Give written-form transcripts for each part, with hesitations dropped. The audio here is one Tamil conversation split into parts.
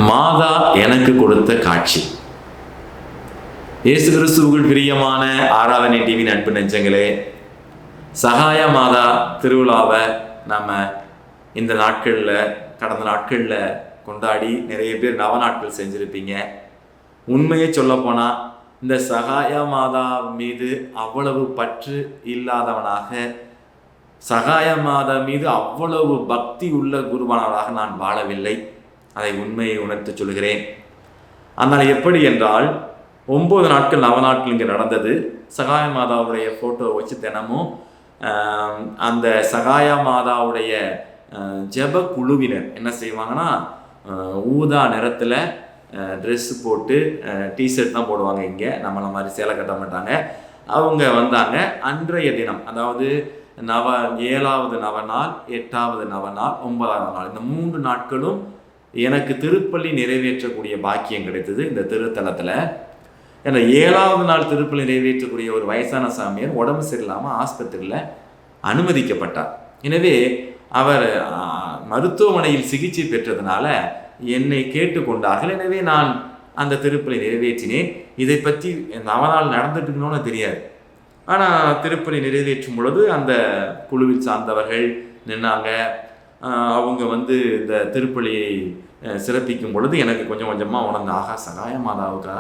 மாதா எனக்கு கொடுத்த காட்சி. இயேசு கிறிஸ்துவுக்குள் பிரியமான ஆராதனை டிவி அன்பு நெஞ்சங்களே, சகாய மாதா திருவிழாவை நம்ம இந்த நாட்களில் கடந்த நாட்களில் கொண்டாடி நிறைய பேர் நவ நாட்கள் செஞ்சுருப்பீங்க. உண்மையை சொல்லப்போனால் இந்த சகாய மாதா மீது அவ்வளவு பற்று இல்லாதவனாக, சகாய மாதா மீது அவ்வளவு பக்தி உள்ள குருவானவராக நான் வாழவில்லை. அதை உண்மையை உணர்த்து சொல்கிறேன். ஆனால் எப்படி என்றால் 9 நாட்கள் நவ நாட்கள் இங்கே நடந்தது. சகாய மாதாவுடைய ஃபோட்டோவை வச்சு தினமும் அந்த சகாய மாதாவுடைய ஜெப குழுவினர் என்ன செய்வாங்கன்னா, ஊதா நிறத்தில் ட்ரெஸ்ஸு போட்டு டிஷர்ட் தான் போடுவாங்க. இங்கே நம்மளை மாதிரி சேலை கட்ட மாட்டாங்க. அவங்க வந்தாங்க. அன்றைய தினம், அதாவது 7வது நவநாள், 8வது நவநாள், 9வது நாள், இந்த 3 நாட்களும் எனக்கு திருப்பலி நிறைவேற்றக்கூடிய பாக்கியம் கிடைத்தது இந்த திருத்தலத்தில். ஏன்னா 7வது நாள் திருப்பலி நிறைவேற்றக்கூடிய ஒரு வயசான சாமியார் உடம்பு சரியில்லாமல் ஆஸ்பத்திரியில் அனுமதிக்கப்பட்டார். எனவே அவர் மருத்துவமனையில் சிகிச்சை பெற்றதுனால என்னை கேட்டுக்கொண்டார்கள். எனவே நான் அந்த திருப்பலி நிறைவேற்றினேன். இதை பற்றி நவநாள் நடந்துட்டு இருக்கணும்னு தெரியாது. ஆனால் திருப்பலி நிறைவேற்றும் பொழுது அந்த குழுவில் சார்ந்தவர்கள் நின்னாங்க. அவங்க இந்த திருப்பலியை சிறப்பிக்கும் பொழுது எனக்கு கொஞ்சம் கொஞ்சமாக உணர்ந்த, ஆகா சகாய மாதாவுக்கா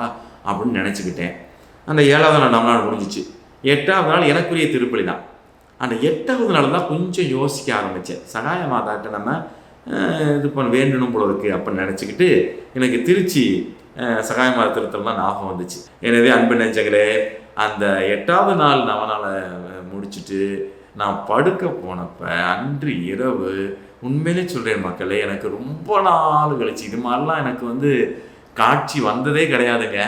அப்படின்னு நினச்சிக்கிட்டேன். அந்த 7வது நாள் நவநாள் முடிஞ்சிச்சு. 8வது நாள் எனக்குரிய திருப்பலி தான். அந்த 8வது நாள் தான் கொஞ்சம் யோசிக்க ஆரம்பித்தேன். சகாய மாதாட்ட நம்ம இது வேண்டணும் போல இருக்குது அப்படின்னு நினச்சிக்கிட்டு எனக்கு திருச்சி சகாய மாதா திருத்தலாம் ஞாபகம் வந்துச்சு. எனவே அன்பு நெஞ்சங்களே, அந்த 8வது நாள் நவநாளை முடிச்சுட்டு நான் படுக்க போனப்ப அன்று இரவு உண்மையிலே சொல்கிறேன் மக்களே, எனக்கு ரொம்ப நாள் கழிச்சு இது மாதிரிலாம் எனக்கு காட்சி வந்ததே கிடையாதுங்க.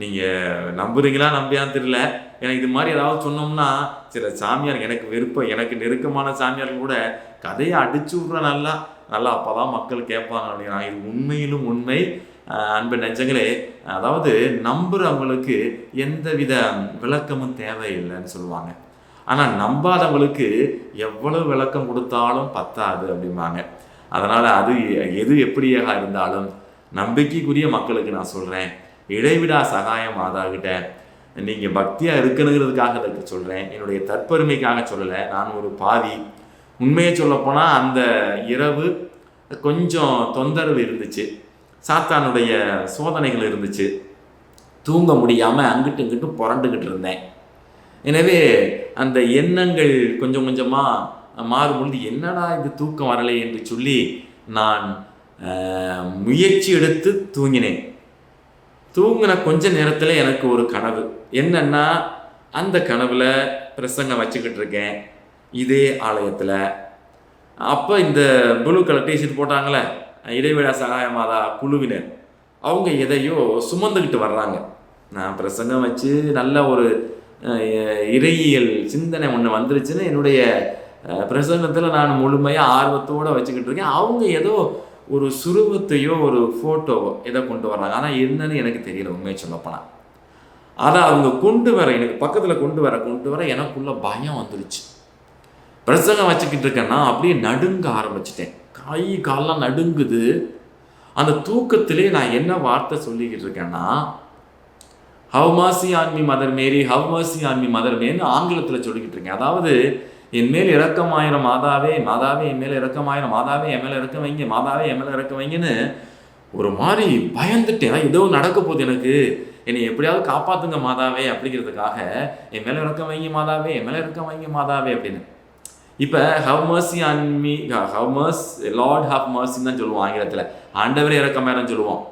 நீங்கள் நம்புறீங்களா நம்பியான்னு தெரியல. எனக்கு இது மாதிரி ஏதாவது சொன்னோம்னா சில சாமியார், எனக்கு விருப்பம், எனக்கு நெருக்கமான சாமியார்கள் கூட கதையை அடிச்சு விட்ற நல்லா அப்போ தான் மக்கள் கேட்பாங்க அப்படின்னா, இது உண்மையிலும் உண்மை. அன்பு நெஞ்சங்களே, அதாவது நம்புகிறவங்களுக்கு எந்தவித விளக்கமும் தேவையில்லைன்னு சொல்லுவாங்க. ஆனால் நம்பாதவங்களுக்கு எவ்வளவு விளக்கம் கொடுத்தாலும் பத்தாது அப்படிம்பாங்க. அதனால் அது எது எப்படியாக இருந்தாலும் நம்பிக்கைக்குரிய மக்களுக்கு நான் சொல்கிறேன், இடைவிடா சகாயம் மாதாகிட்ட நீங்கள் பக்தியாக இருக்கணுங்கிறதுக்காக அதுக்கு சொல்கிறேன். என்னுடைய தற்பெருமைக்காக சொல்லலை. நான் ஒரு பாவி. உண்மையை சொல்லப்போனால் அந்த இரவு கொஞ்சம் தொந்தரவு இருந்துச்சு, சாத்தானுடைய சோதனைகள் இருந்துச்சு. தூங்க முடியாமல் அங்கிட்டு இங்கிட்டு புரண்டுக்கிட்டு இருந்தேன். எனவே அந்த எண்ணங்கள் கொஞ்சம் கொஞ்சமாக மாறும்பொழுது என்னடா இது தூக்கம் வரலை என்று சொல்லி நான் முயற்சி எடுத்து தூங்கினேன். தூங்கின கொஞ்ச நேரத்தில் எனக்கு ஒரு கனவு. என்னன்னா, அந்த கனவில் பிரசங்கம் வச்சுக்கிட்டு இருக்கேன் இதே ஆலயத்தில். அப்போ இந்த ப்ளூ கலர் டிஷர்ட் போட்டாங்களே இடைவிடா சகாய மாதா குழுவினர், அவங்க எதையோ சுமந்துக்கிட்டு வர்றாங்க. நான் பிரசங்கம் வச்சு நல்ல ஒரு இறையியல் சிந்தனை ஒன்று வந்துருச்சுன்னு என்னுடைய பிரசங்கத்தில் நான் முழுமையாக ஆர்வத்தோடு வச்சுக்கிட்டு இருக்கேன். அவங்க ஏதோ ஒரு சுரூபத்தையோ ஒரு ஃபோட்டோவோ எதை கொண்டு வர்றாங்க. ஆனால் என்னன்னு எனக்கு தெரியல உண்மையை சொல்லப்போனால். அதை அவங்க கொண்டு வர, எனக்கு பக்கத்தில் கொண்டு வர எனக்குள்ள பயம் வந்துருச்சு. பிரசங்கம் வச்சுக்கிட்டு இருக்கேன்னா அப்படியே நடுங்க ஆரம்பிச்சிட்டேன். கை காலெலாம் நடுங்குது. அந்த தூக்கத்திலே நான் என்ன வார்த்தை சொல்லிக்கிட்டு இருக்கேன்னா, have mercy on me mother Mary, have mercy on me mother மேரின்னு ஆங்கிலத்தில் சொல்லிக்கிட்டு இருக்கேன். அதாவது என் மேல் இரக்கமாயிரம் மாதாவே, மாதாவே என் மேலே இரக்கமாயிரம், மாதாவே என் மேலே இறக்க வைங்க, மாதாவே என் மேலே இறக்க வைங்கன்னு ஒரு மாதிரி பயந்துட்டேன். ஏதோ நடக்க போகுது எனக்கு, என்னை எப்படியாவது காப்பாற்றுங்க மாதாவே அப்படிங்கிறதுக்காக என் மேலே இறக்க வைங்க மாதாவே, என் மேலே இறக்க வைங்க மாதாவே அப்படின்னு. இப்போ have mercy on me, have mercy Lord have மர்சின்னு தான் சொல்லுவோம் ஆங்கிலத்தில். ஆண்டவரே இறக்கமாயிரம் சொல்லுவோம்,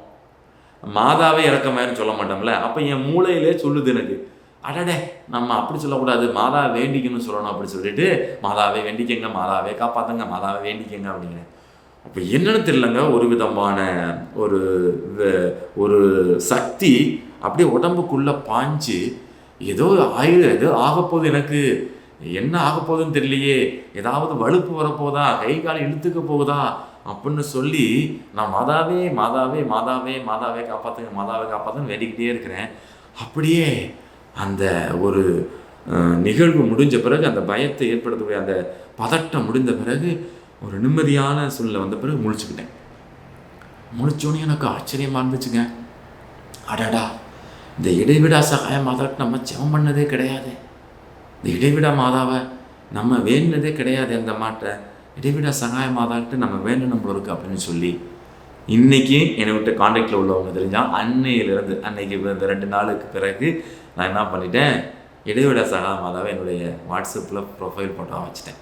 மாதாவே இறக்கமாயிரம் சொல்ல மாட்டோம்ல. அப்போ என் மூளையிலே சொல்லுது எனக்கு, அடடே நம்ம அப்படி சொல்லக்கூடாது, மாதாவை வேண்டிக்கணும்னு சொல்லணும் அப்படின்னு சொல்லிட்டு, மாதாவே வேண்டிக்கங்க, மாதாவே காப்பாற்றுங்க, மாதாவை வேண்டிக்கங்க அப்படிங்கிறேன். அப்போ என்னன்னு தெரியலங்க, ஒரு விதமான ஒரு சக்தி அப்படியே உடம்புக்குள்ளே பாஞ்சு ஏதோ ஆகப்போகுது, எனக்கு என்ன ஆகப்போகுதுன்னு தெரியலையே, ஏதாவது வலுப்பு வரப்போதா, கை கால் இழுத்துக்க போகுதா அப்படின்னு சொல்லி நான் மாதாவே மாதாவே மாதாவே மாதாவே காப்பாற்றுங்க, மாதாவே காப்பாற்றுன்னு வேண்டிக்கிட்டே இருக்கிறேன். அப்படியே அந்த ஒரு நிகழ்வு முடிஞ்ச பிறகு, அந்த பயத்தை ஏற்படுத்தக்கூடிய அந்த பதட்டம் முடிந்த பிறகு, ஒரு நிம்மதியான சூழ்நிலை வந்த பிறகு முழிச்சுக்கிட்டேன். முடிச்சோன்னே எனக்கு ஆச்சரியமாக இருந்துச்சுங்க. அடடா, இந்த இடைவிடா சகாய மாதாவுக்கு நம்ம ஜெபம் பண்ணதே கிடையாது. இந்த இடைவிடா மாதாவை நம்ம வேண்டினதே கிடையாது. அந்த மாட்டை இடைவிடா சகாய மாதாக்கிட்ட நம்ம வேண்டணும் போல இருக்கு அப்படின்னு சொல்லி இன்றைக்கி என்னை விட்டு காண்டாக்டில் உள்ளவங்க தெரிஞ்சால் அன்னையிலேருந்து அன்னைக்கு இந்த 2 நாளுக்கு பிறகு நான் என்ன பண்ணிட்டேன், இடைவிடா சகாய மாதாவை என்னுடைய வாட்ஸ்அப்பில் ப்ரொஃபைல் ஃபோட்டோவாக வச்சுட்டேன்.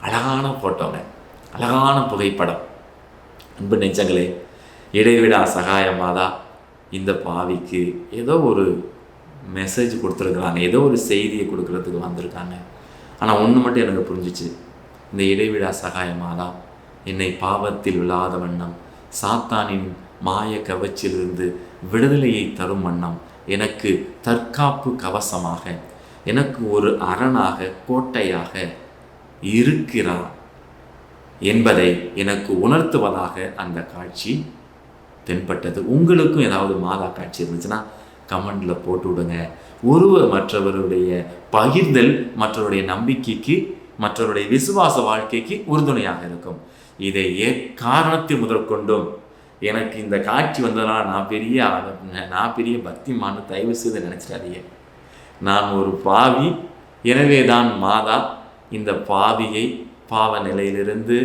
அழகான ஃபோட்டோங்க, அழகான புகைப்படம். அன்பு நெஞ்சங்களே, இடைவிடா சகாய மாதா இந்த பாவிக்கு ஏதோ ஒரு மெசேஜ் கொடுத்துருக்குறாங்க, ஏதோ ஒரு செய்தியை கொடுக்கறதுக்கு வந்திருக்காங்க. ஆனால் ஒன்று மட்டும் எனக்கு புரிஞ்சிச்சு, இந்த இடைவிடா சகாய மாதா என்னை பாவத்தில் விழாத வண்ணம், சாத்தானின் மாய கவச்சிலிருந்து விடுதலையை தரும் வண்ணம், எனக்கு தற்காப்பு கவசமாக, எனக்கு ஒரு அரணாக கோட்டையாக இருக்கிறார் என்பதை எனக்கு உணர்த்துவதாக அந்த காட்சி தென்பட்டது. உங்களுக்கும் ஏதாவது மாதா காட்சி இருந்துச்சுன்னா கமெண்டில் போட்டு விடுங்க. ஒருவர் மற்றவருடைய பகிர்தல் மற்றவருடைய நம்பிக்கைக்கு, மற்றவருடைய விசுவாச வாழ்க்கைக்கு உறுதுணையாக இருக்கும். இதை காரணத்தை முதற்கொண்டும் எனக்கு இந்த காட்சி வந்ததுனால நான் பெரிய பக்திமான்னு தயவு செய்து நினச்சிடாதீங்க. நான் ஒரு பாவி, எனவே தான் மாதா இந்த பாவியை பாவ நிலையிலிருந்து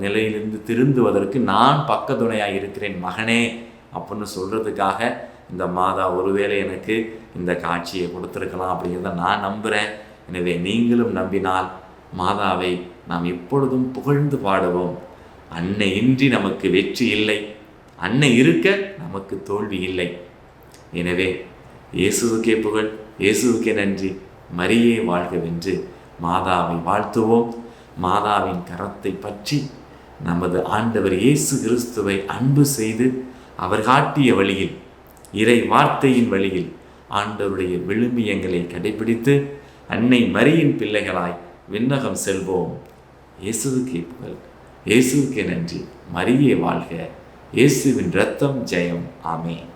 நிலையிலிருந்து திருந்துவதற்கு நான் பக்கத்துணையாக இருக்கிறேன் மகனே அப்படின்னு சொல்கிறதுக்காக இந்த மாதா ஒருவேளை எனக்கு இந்த காட்சியை கொடுத்துருக்கலாம் அப்படிங்கிறத நான் நம்புகிறேன். எனவே நீங்களும் நம்பினால் மாதாவை நாம் எப்பொழுதும் புகழ்ந்து பாடுவோம். அன்னை இன்றி நமக்கு வெற்றி இல்லை, அன்னை இருக்க நமக்கு தோல்வி இல்லை. எனவே இயேசுவுக்கே புகழ், இயேசுவுக்கே நன்றி, மரியே வாழ்கவென்று மாதாவை வாழ்த்துவோம். மாதாவின் கரத்தை பற்றி நமது ஆண்டவர் இயேசு கிறிஸ்துவை அன்பு செய்து அவர் காட்டிய வழியில், இறை வார்த்தையின் வழியில் ஆண்டவருடைய விழுமியங்களை கடைபிடித்து அன்னை மரியின் பிள்ளைகளாய் விண்ணகம் செல்வோம். இயேசுவுக்கே புகழ், இயேசுவுக்கே நன்றி, மரியே வாழ்க, இயேசுவின் இரத்தம் ஜெயம். ஆமென்.